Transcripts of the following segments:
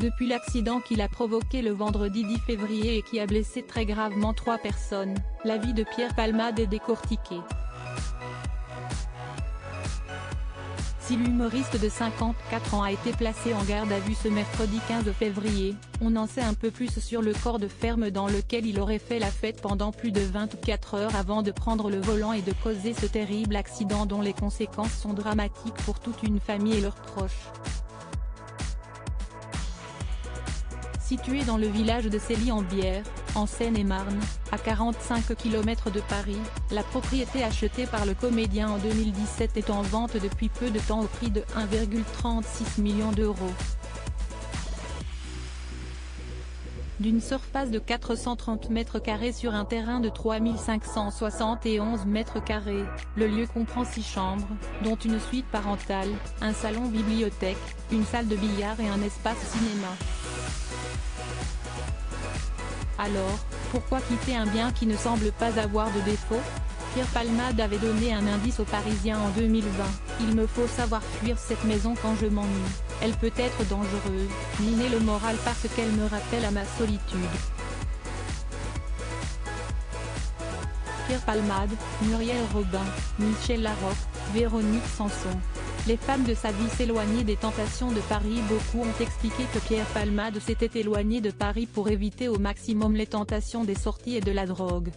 Depuis l'accident qu'il a provoqué le vendredi 10 février et qui a blessé très gravement 3 personnes, la vie de Pierre Palmade est décortiquée. Si l'humoriste de 54 ans a été placé en garde à vue ce mercredi 15 février, on en sait un peu plus sur le corps de ferme dans lequel il aurait fait la fête pendant plus de 24 heures avant de prendre le volant et de causer ce terrible accident dont les conséquences sont dramatiques pour toute une famille et leurs proches. Situé dans le village de Cély-en-Bière, en Seine-et-Marne, à 45 km de Paris, la propriété achetée par le comédien en 2017 est en vente depuis peu de temps au prix de 1,36 million d'euros. D'une surface de 430 m² sur un terrain de 3571 m², le lieu comprend 6 chambres, dont une suite parentale, un salon-bibliothèque, une salle de billard et un espace cinéma. Alors, pourquoi quitter un bien qui ne semble pas avoir de défaut? Pierre Palmade avait donné un indice aux Parisiens en 2020, « Il me faut savoir fuir cette maison quand je m'ennuie, elle peut être dangereuse, miner le moral parce qu'elle me rappelle à ma solitude ». Pierre Palmade, Muriel Robin, Michel Larocque, Véronique Sanson. Les femmes de sa vie s'éloignaient des tentations de Paris. Beaucoup ont expliqué que Pierre Palmade s'était éloigné de Paris pour éviter au maximum les tentations des sorties et de la drogue.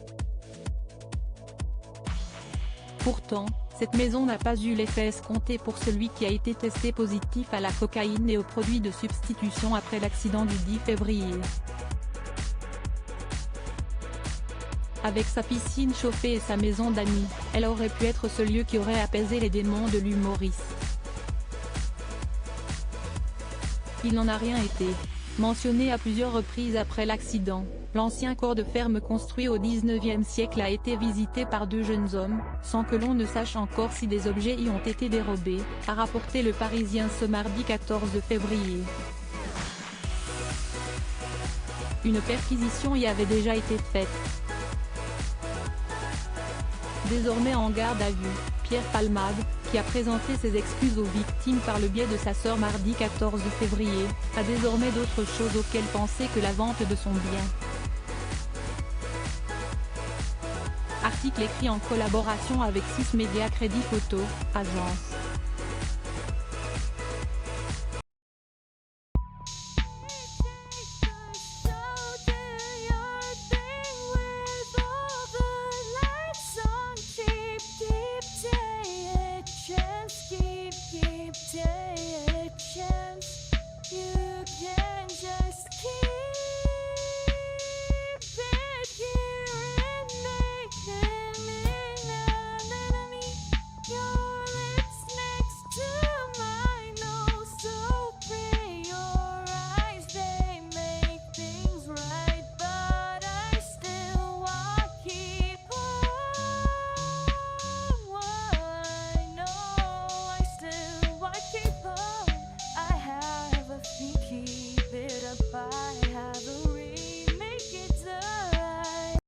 Pourtant, cette maison n'a pas eu l'effet escompté pour celui qui a été testé positif à la cocaïne et aux produits de substitution après l'accident du 10 février. Avec sa piscine chauffée et sa maison d'amis, elle aurait pu être ce lieu qui aurait apaisé les démons de l'humoriste. Il n'en a rien été. Mentionné à plusieurs reprises après l'accident, l'ancien corps de ferme construit au XIXe siècle a été visité par 2 jeunes hommes, sans que l'on ne sache encore si des objets y ont été dérobés, a rapporté Le Parisien ce mardi 14 février. Une perquisition y avait déjà été faite. Désormais en garde à vue, Pierre Palmade, qui a présenté ses excuses aux victimes par le biais de sa sœur mardi 14 février, a désormais d'autres choses auxquelles penser que la vente de son bien. Article écrit en collaboration avec 6 Médias Crédit Photo, agence.